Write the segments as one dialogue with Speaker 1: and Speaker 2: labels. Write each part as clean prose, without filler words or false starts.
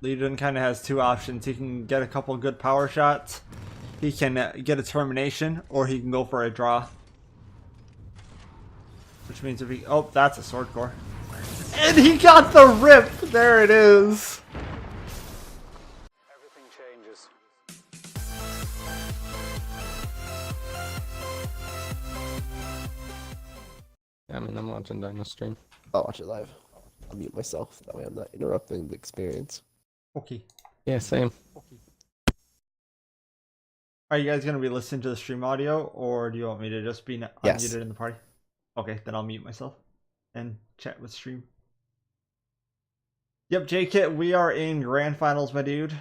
Speaker 1: Legion kind of has two options. He can get a couple good power shots, he can get a termination, or he can go for a draw. Which means if he... Oh, that's a sword core. And he got the rip! There it is!
Speaker 2: Everything changes.
Speaker 3: Yeah, I mean, I'm watching Dino stream.
Speaker 4: I'll watch it live. I'll mute myself. That way I'm not interrupting the experience.
Speaker 1: Okay.
Speaker 3: Yeah, same.
Speaker 1: Are you guys going to be listening to the stream audio, or do you want me to just be
Speaker 4: Yes.
Speaker 1: unmuted in the party? Okay, then I'll mute myself and chat with stream. Yep, J-Kit, we are in grand finals, my dude.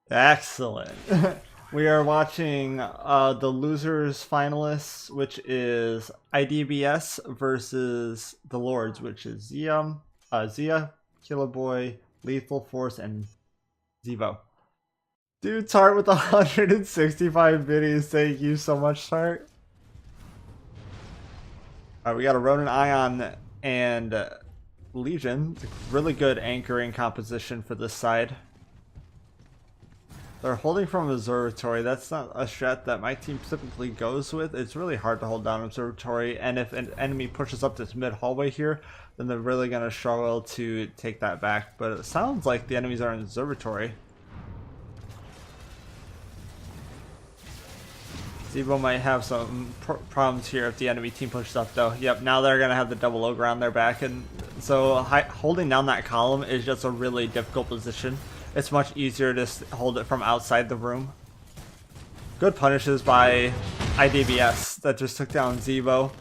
Speaker 1: Excellent. We are watching the losers finalists, which is IDBS versus the Lords, which is Zia, Killer Boy, Lethal Force, and Zevo. Dude, Tart with 165 biddies. Thank you so much, Tart. Alright, we got a Ronin Ion and Legion. It's a really good anchoring composition for this side. They're holding from Observatory. That's not a strat that my team typically goes with. It's really hard to hold down Observatory, and if an enemy pushes up this mid hallway here, then they're really going to struggle to take that back. But it sounds like the enemies are in Observatory. Zevo might have some problems here if the enemy team pushes up though. Yep, now they're going to have the double ogre on their back, and so holding down that column is just a really difficult position. It's much easier to hold it from outside the room. Good punishes by IDBS that just took down Zevo.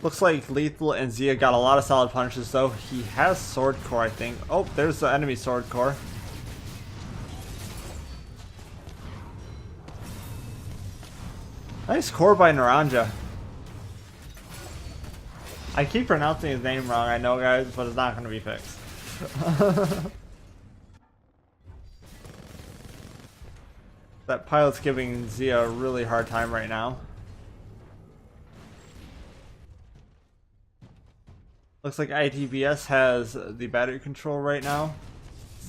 Speaker 1: Looks like Lethal and Zia got a lot of solid punishes though. He has sword core, I think. Oh, there's the enemy sword core. Nice core by Naranja. I keep pronouncing his name wrong, I know guys, but it's not going to be fixed. That pilot's giving Zia a really hard time right now. Looks like IDBS has the battery control right now.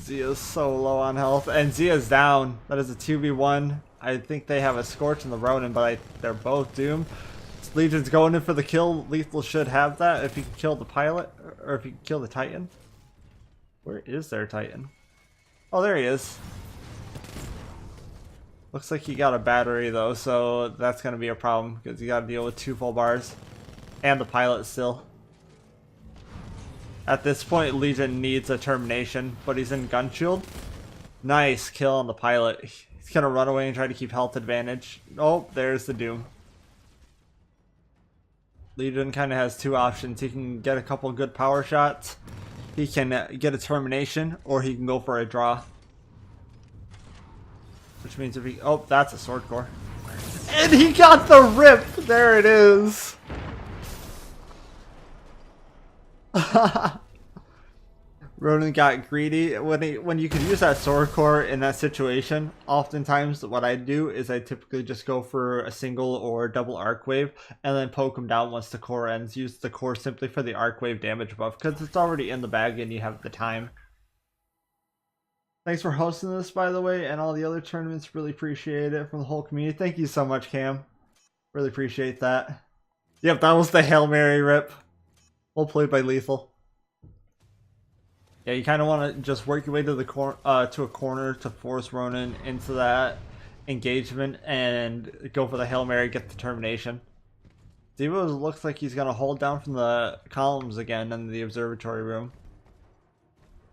Speaker 1: Zia's so low on health, and Zia's down. That is a 2v1. I think they have a Scorch and the Ronin, but they're both doomed. Legion's going in for the kill. Lethal should have that if he can kill the pilot, or if he can kill the Titan. Where is their Titan? Oh, there he is. Looks like he got a battery though, so that's going to be a problem because you got to deal with 2 full bars and the pilot still. At this point, Legion needs a termination, but he's in gun shield. Nice kill on the pilot. He's going to run away and try to keep health advantage. Oh, there's the doom. Legion kind of has two options. He can get a couple good power shots, he can get a termination, or he can go for a draw. Which means if he... Oh, that's a sword core. And he got the rip! There it is! Ronin got greedy. When you can use that sword core in that situation, oftentimes what I do is I typically just go for a single or double arc wave and then poke him down once the core ends. Use the core simply for the arc wave damage buff because it's already in the bag and you have the time. Thanks for hosting this, by the way, and all the other tournaments. Really appreciate it from the whole community. Thank you so much, Cam. Really appreciate that. Yep, that was the Hail Mary rip. Well played by Lethal. Yeah, you kind of want to just work your way to the to a corner to force Ronin into that engagement and go for the Hail Mary, get the termination. Zevo looks like he's going to hold down from the columns again in the observatory room.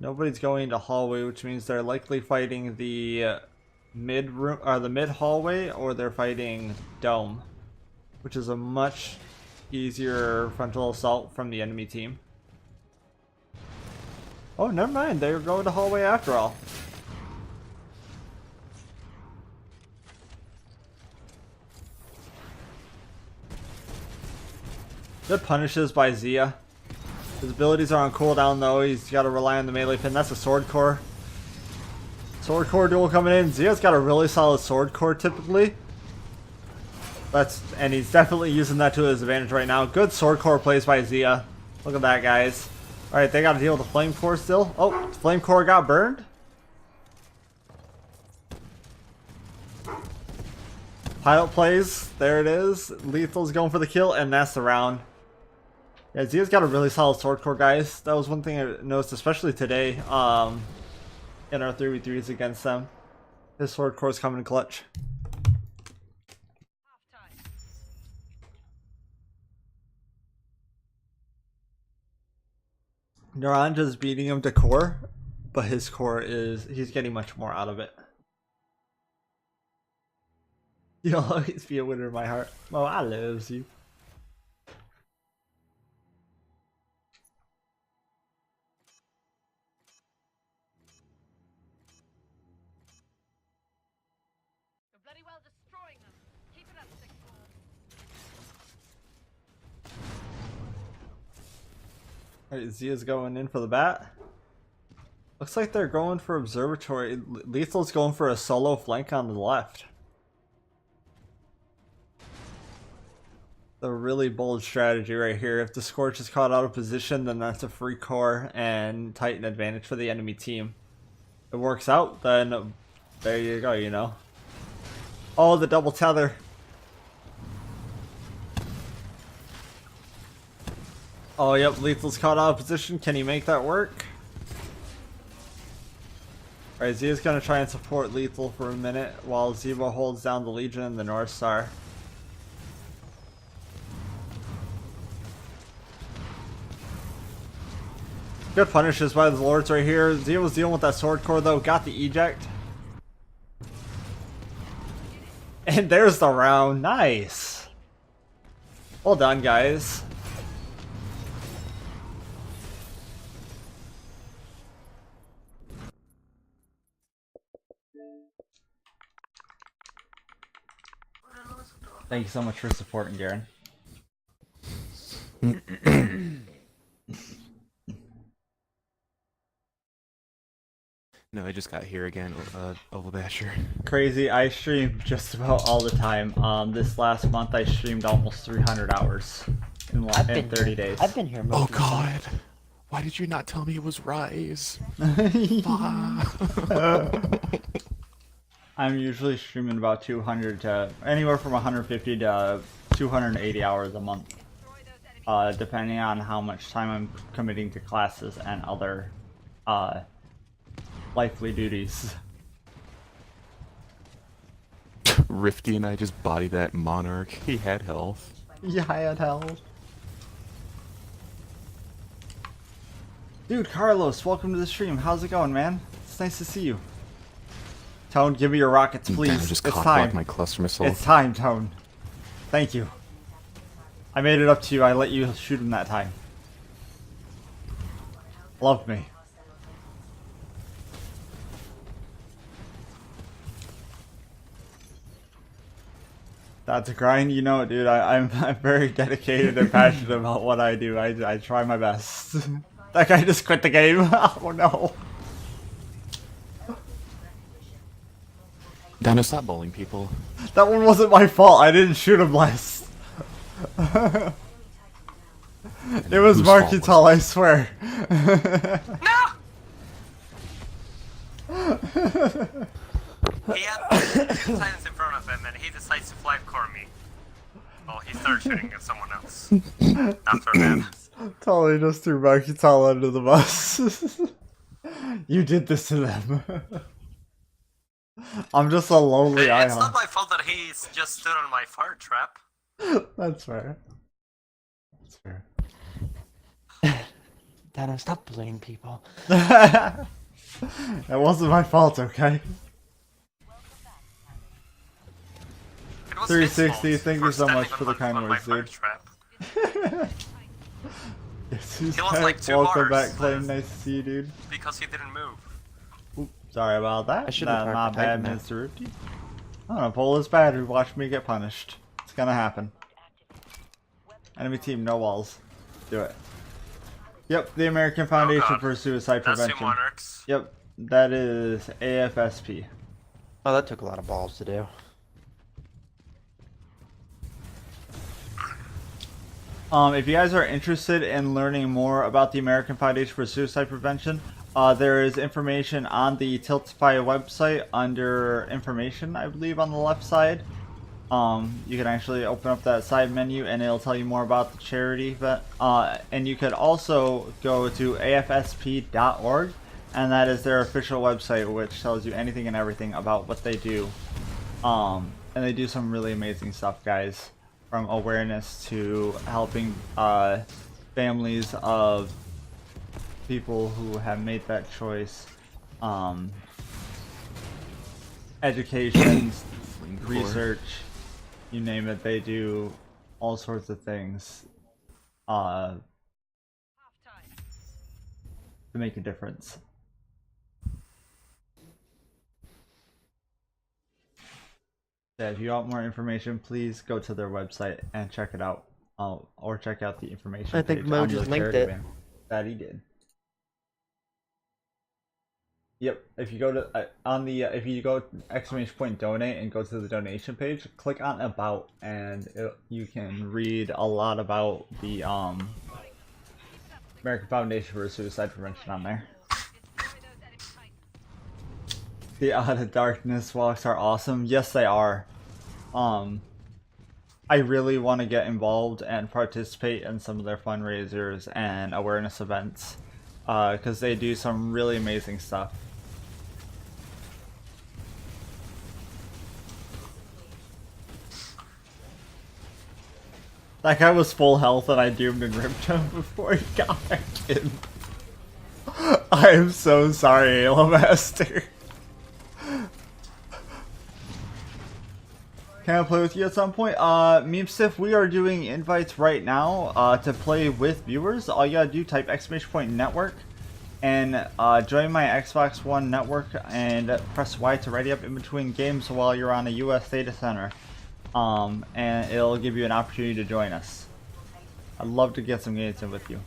Speaker 1: Nobody's going to hallway, which means they're likely fighting the mid room or the mid hallway, or they're fighting dome, which is a much easier frontal assault from the enemy team. Oh, never mind. They're going to hallway after all. Good punishes by Zia. His abilities are on cooldown though. He's got to rely on the melee pin. That's a sword core. Sword core duel coming in. Zia's got a really solid sword core typically. And he's definitely using that to his advantage right now. Good sword core plays by Zia. Look at that, guys. Alright, they gotta deal with the flame core still. Oh, the flame core got burned. Pilot plays. There it is. Lethal's going for the kill, and that's the round. Yeah, Zia's got a really solid sword core, guys. That was one thing I noticed, especially today, in our 3v3s against them. His sword core is coming in clutch. Naranja's beating him to core, but his core he's getting much more out of it. You'll always be a winner in my heart. Oh, I love you.
Speaker 2: You're bloody well destroying them. Keep it up, 6-4.
Speaker 1: Alright, Zia's going in for the bat. Looks like they're going for observatory. Lethal's going for a solo flank on the left. The really bold strategy right here. If the Scorch is caught out of position, then that's a free core and Titan advantage for the enemy team. If it works out, then there you go, you know. Oh, the double tether. Oh, yep, Lethal's caught out of position. Can he make that work? Alright, Zia's gonna try and support Lethal for a minute while Zebo holds down the Legion and the North Star. Good punishes by the Lords right here. Zebo's dealing with that sword core though. Got the eject. And there's the round. Nice. Well done, guys. Thank you so much for supporting, Garen.
Speaker 5: No, I just got here again, Basher.
Speaker 1: Crazy, I stream just about all the time. This last month I streamed almost 300 hours in 30 days.
Speaker 6: I've been here most
Speaker 5: Oh
Speaker 6: of the time.
Speaker 5: god! Why did you not tell me it was Rise?
Speaker 1: I'm usually streaming about 200 to anywhere from 150 to 280 hours a month, depending on how much time I'm committing to classes and other lively duties.
Speaker 5: Rifty and I just bodied that Monarch. He had health.
Speaker 1: Yeah, I had health. Dude, Carlos, welcome to the stream. How's it going, man? It's nice to see you. Tone, give me your rockets, please.
Speaker 5: Damn, just
Speaker 1: it's
Speaker 5: cock
Speaker 1: time.
Speaker 5: blocked my cluster missile.
Speaker 1: It's time, Tone. Thank you. I made it up to you. I let you shoot him that time. Love me. That's a grind, you know, dude. I'm very dedicated and passionate about what I do. I try my best. That guy just quit the game. Oh no.
Speaker 5: Dino, stop bowling people.
Speaker 1: That one wasn't my fault. I didn't shoot him last. It was
Speaker 5: Whose
Speaker 1: Marky
Speaker 5: fault
Speaker 1: Tall, I swear.
Speaker 7: He had Titans in front of him and he decides to fly core me. Well, he started shooting at someone else. That's what happens.
Speaker 1: Totally just threw Marky Tall under the bus. You did this to them. I'm just a lonely
Speaker 7: It's
Speaker 1: icon.
Speaker 7: not my fault that he just stood on my fire trap.
Speaker 1: That's fair. That's fair.
Speaker 6: Dano, stop bullying people.
Speaker 1: That wasn't my fault, okay?
Speaker 7: It was
Speaker 1: 360,
Speaker 7: his fault
Speaker 1: thank you so
Speaker 7: standing
Speaker 1: much for the
Speaker 7: on
Speaker 1: kind
Speaker 7: my
Speaker 1: words,
Speaker 7: fire
Speaker 1: dude.
Speaker 7: trap.
Speaker 1: Yes, who's
Speaker 7: He was
Speaker 1: back?
Speaker 7: like 2
Speaker 1: Welcome
Speaker 7: bars,
Speaker 1: back, Claim. Nice to see you, dude.
Speaker 7: Because he didn't move.
Speaker 1: Oop, sorry about that.
Speaker 6: I shouldn't have
Speaker 1: My
Speaker 6: parked the
Speaker 1: bad,
Speaker 6: Titan
Speaker 1: Mr. Rookie. I'm gonna pull this battery. Watch me get punished. It's gonna happen. Enemy team, no walls. Do it. Yep, the American Foundation
Speaker 7: God.
Speaker 1: for Suicide
Speaker 7: That's 2
Speaker 1: Prevention.
Speaker 7: monarchs.
Speaker 1: Yep, that is AFSP.
Speaker 6: Oh, that took a lot of balls to do.
Speaker 1: If you guys are interested in learning more about the American Foundation for Suicide Prevention, there is information on the Tiltify website under information, I believe, on the left side. You can actually open up that side menu and it'll tell you more about the charity. And you could also go to afsp.org, and that is their official website, which tells you anything and everything about what they do. And they do some really amazing stuff, guys. From awareness to helping families of people who have made that choice, education, research, you name it, they do all sorts of things to make a difference. Yeah, if you want more information, please go to their website and check it out, or check out the information.
Speaker 6: I think
Speaker 1: page
Speaker 6: Mo
Speaker 1: on
Speaker 6: just
Speaker 1: the
Speaker 6: linked
Speaker 1: charity
Speaker 6: it.
Speaker 1: banner. That he did. Yep. If you go to if you go !donate and go to the donation page, click on about, and you can read a lot about the American Foundation for Suicide Prevention on there. The Out of Darkness walks are awesome. Yes, they are. I really want to get involved and participate in some of their fundraisers and awareness events, because they do some really amazing stuff. That guy was full health and I doomed and ripped him before he got back in. I am so sorry, Halo Master. Can I play with you at some point? Memestiff, we are doing invites right now to play with viewers. All you gotta do, type !network and join my Xbox One network and press Y to ready up in between games while you're on a US data center. And it'll give you an opportunity to join us. I'd love to get some games in with you.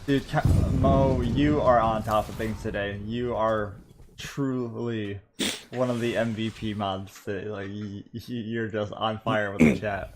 Speaker 1: Dude, Mo, you are on top of things today. You are truly one of the MVP mods. That, like, you're just on fire with the chat.